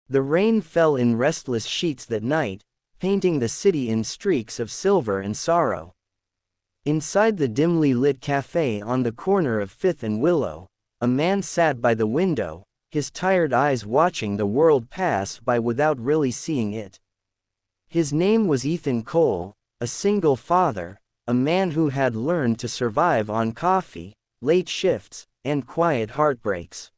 The rain fell in restless sheets that night, painting the city in streaks of silver and sorrow. Inside the dimly lit cafe on the corner of Fifth and Willow, a man sat by the window, his tired eyes watching the world pass by without really seeing it. His name was Ethan Cole, a single father, a man who had learned to survive on coffee, late shifts, and quiet heartbreaks.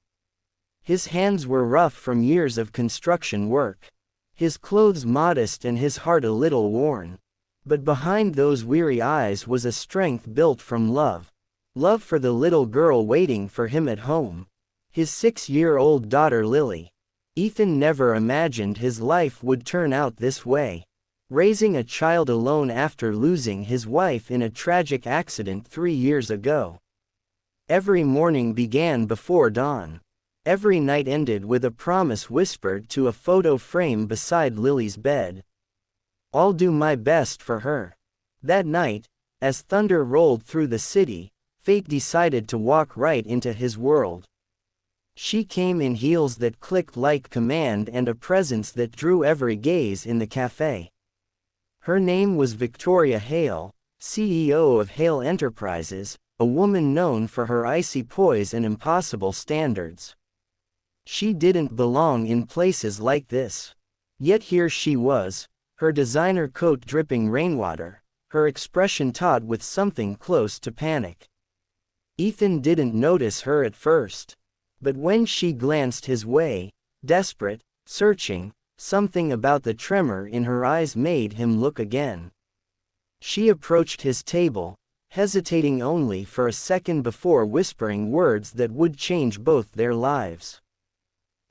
His hands were rough from years of construction work, his clothes modest and his heart a little worn. But behind those weary eyes was a strength built from love. Love for the little girl waiting for him at home. His 6-year-old daughter Lily. Ethan never imagined his life would turn out this way. Raising a child alone after losing his wife in a tragic accident 3 years ago. Every morning began before dawn. Every night ended with a promise whispered to a photo frame beside Lily's bed. "I'll do my best for her." That night, as thunder rolled through the city, fate decided to walk right into his world. She came in heels that clicked like command and a presence that drew every gaze in the cafe. Her name was Victoria Hale, CEO of Hale Enterprises, a woman known for her icy poise and impossible standards. She didn't belong in places like this. Yet here she was, her designer coat dripping rainwater, her expression taut with something close to panic. Ethan didn't notice her at first. But when she glanced his way, desperate, searching, something about the tremor in her eyes made him look again. She approached his table, hesitating only for a second before whispering words that would change both their lives.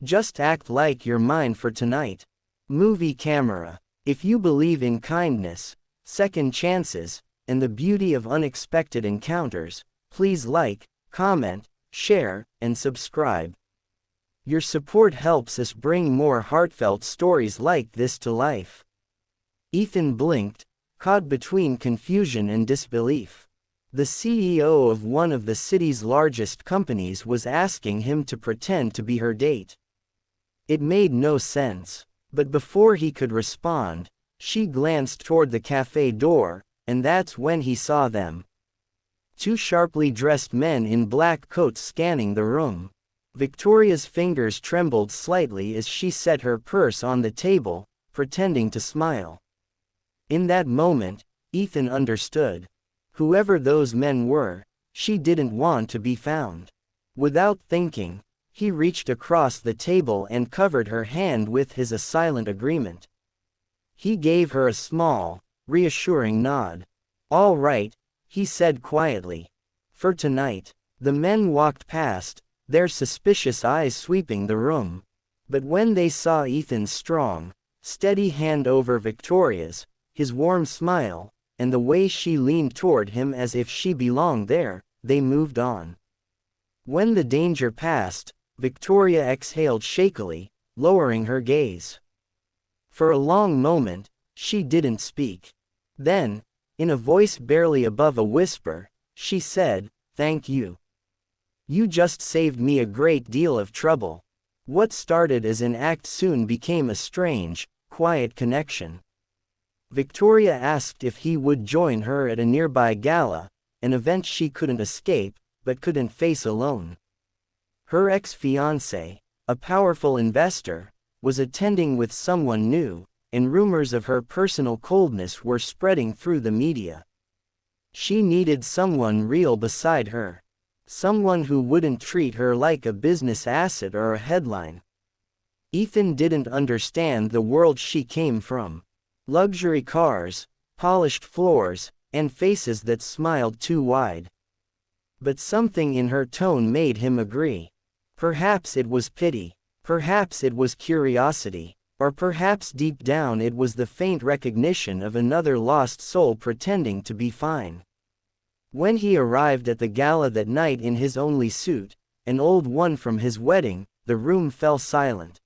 "Just act like you're mine for tonight. Movie camera. If you believe in kindness, second chances, and the beauty of unexpected encounters, please like, comment, share, and subscribe. Your support helps us bring more heartfelt stories like this to life." Ethan blinked, caught between confusion and disbelief. The CEO of one of the city's largest companies was asking him to pretend to be her date. It made no sense. But before he could respond, she glanced toward the cafe door, and that's when he saw them. 2 sharply dressed men in black coats scanning the room. Victoria's fingers trembled slightly as she set her purse on the table, pretending to smile. In that moment, Ethan understood. Whoever those men were, she didn't want to be found. Without thinking, he reached across the table and covered her hand with his silent agreement. He gave her a small, reassuring nod. "All right," he said quietly. "For tonight." The men walked past, their suspicious eyes sweeping the room. But when they saw Ethan's strong, steady hand over Victoria's, his warm smile, and the way she leaned toward him as if she belonged there, they moved on. When the danger passed, Victoria exhaled shakily, lowering her gaze. For a long moment, she didn't speak. Then, in a voice barely above a whisper, she said, "Thank you. You just saved me a great deal of trouble." What started as an act soon became a strange, quiet connection. Victoria asked if he would join her at a nearby gala, an event she couldn't escape, but couldn't face alone. Her ex-fiancé, a powerful investor, was attending with someone new, and rumors of her personal coldness were spreading through the media. She needed someone real beside her. Someone who wouldn't treat her like a business asset or a headline. Ethan didn't understand the world she came from. Luxury cars, polished floors, and faces that smiled too wide. But something in her tone made him agree. Perhaps it was pity. Perhaps it was curiosity. Or perhaps deep down it was the faint recognition of another lost soul pretending to be fine. When he arrived at the gala that night in his only suit, an old one from his wedding, the room fell silent.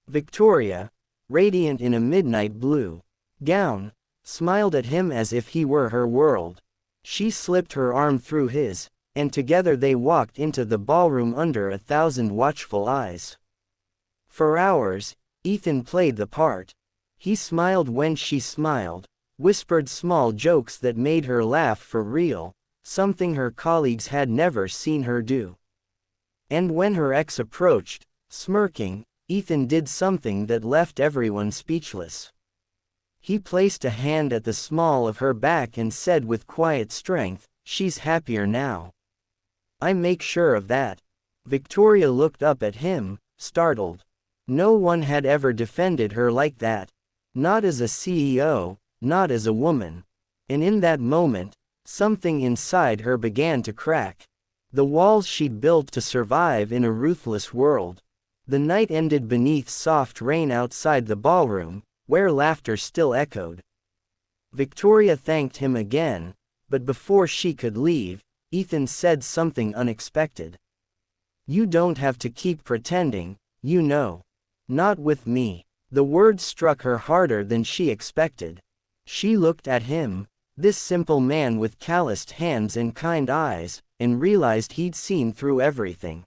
Victoria, radiant in a midnight blue gown, smiled at him as if he were her world. She slipped her arm through his, and together they walked into the ballroom under 1,000 watchful eyes. For hours, Ethan played the part. He smiled when she smiled, whispered small jokes that made her laugh for real, something her colleagues had never seen her do. And when her ex approached, smirking, Ethan did something that left everyone speechless. He placed a hand at the small of her back and said with quiet strength, "She's happier now. I make sure of that." Victoria looked up at him, startled. No one had ever defended her like that. Not as a CEO, not as a woman. And in that moment, something inside her began to crack. The walls she'd built to survive in a ruthless world. The night ended beneath soft rain outside the ballroom, where laughter still echoed. Victoria thanked him again, but before she could leave, Ethan said something unexpected. "You don't have to keep pretending, you know. Not with me." The words struck her harder than she expected. She looked at him, this simple man with calloused hands and kind eyes, and realized he'd seen through everything.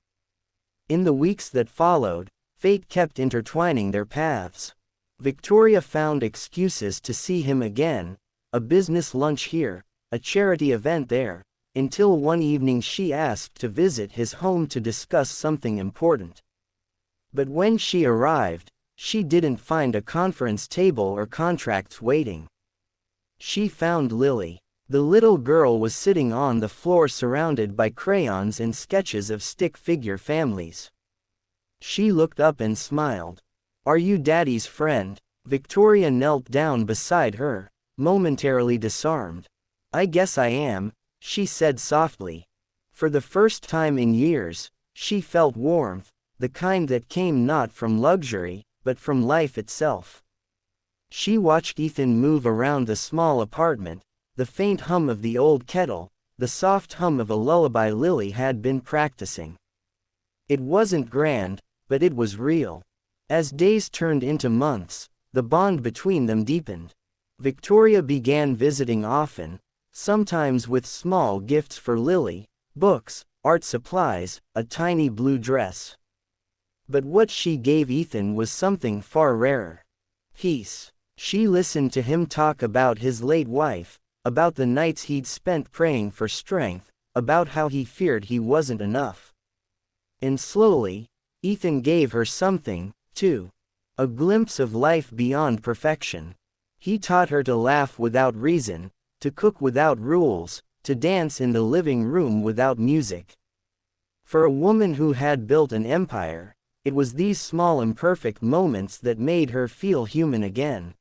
In the weeks that followed, fate kept intertwining their paths. Victoria found excuses to see him again, a business lunch here, a charity event there, until one evening she asked to visit his home to discuss something important. But when she arrived, she didn't find a conference table or contracts waiting. She found Lily. The little girl was sitting on the floor surrounded by crayons and sketches of stick figure families. She looked up and smiled. "Are you Daddy's friend?" Victoria knelt down beside her, momentarily disarmed. "I guess I am," she said softly. For the first time in years, she felt warmth, the kind that came not from luxury, but from life itself. She watched Ethan move around the small apartment, the faint hum of the old kettle, the soft hum of a lullaby Lily had been practicing. It wasn't grand, but it was real. As days turned into months, the bond between them deepened. Victoria began visiting often, sometimes with small gifts for Lily, books, art supplies, a tiny blue dress. But what she gave Ethan was something far rarer. Peace. She listened to him talk about his late wife, about the nights he'd spent praying for strength, about how he feared he wasn't enough. And slowly, Ethan gave her something, too. A glimpse of life beyond perfection. He taught her to laugh without reason, to cook without rules, to dance in the living room without music. For a woman who had built an empire, it was these small imperfect moments that made her feel human again.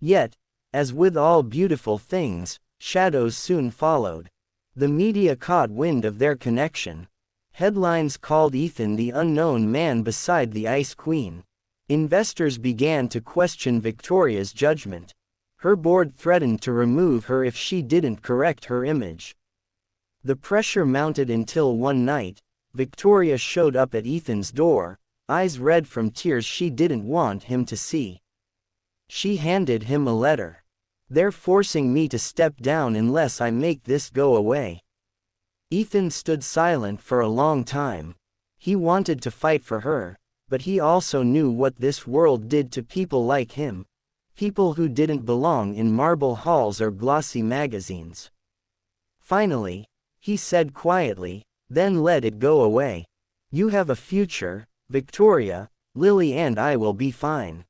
Yet, as with all beautiful things, shadows soon followed. The media caught wind of their connection. Headlines called Ethan the unknown man beside the Ice Queen. Investors began to question Victoria's judgment. Her board threatened to remove her if she didn't correct her image. The pressure mounted until one night, Victoria showed up at Ethan's door, eyes red from tears she didn't want him to see. She handed him a letter. "They're forcing me to step down unless I make this go away." Ethan stood silent for a long time. He wanted to fight for her, but he also knew what this world did to people like him. People who didn't belong in marble halls or glossy magazines. Finally, he said quietly, "Then let it go away. You have a future, Victoria, Lily and I will be fine."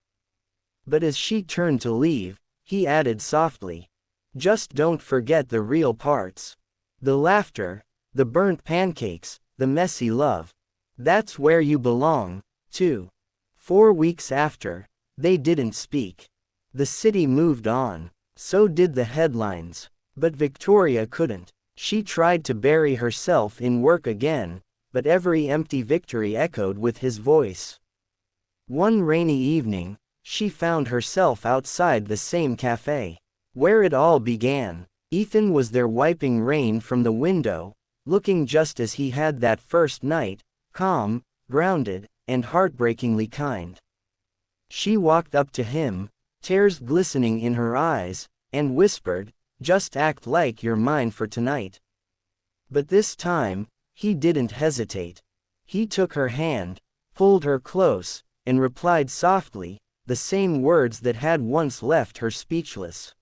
But as she turned to leave, he added softly, "Just don't forget the real parts. The laughter, the burnt pancakes, the messy love. That's where you belong, too." 4 weeks after, they didn't speak. The city moved on. So did the headlines. But Victoria couldn't. She tried to bury herself in work again, but every empty victory echoed with his voice. One rainy evening, she found herself outside the same cafe where it all began. Ethan was there wiping rain from the window, looking just as he had that first night, calm, grounded, and heartbreakingly kind. She walked up to him, tears glistening in her eyes, and whispered, "Just act like you're mine for tonight." But this time, he didn't hesitate. He took her hand, pulled her close, and replied softly, the same words that had once left her speechless.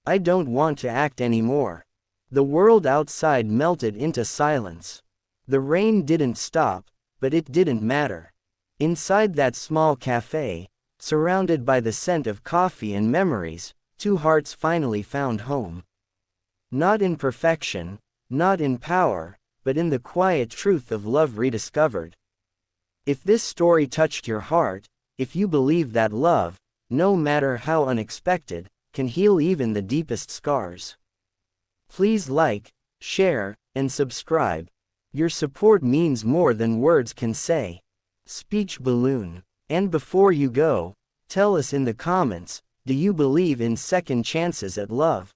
"I don't want to act anymore." The world outside melted into silence. The rain didn't stop, but it didn't matter. Inside that small cafe, surrounded by the scent of coffee and memories, two hearts finally found home. Not in perfection, not in power, but in the quiet truth of love rediscovered. If this story touched your heart, if you believe that love, no matter how unexpected, can heal even the deepest scars, please like, share, and subscribe. Your support means more than words can say. Speech balloon. And before you go, tell us in the comments, do you believe in second chances at love?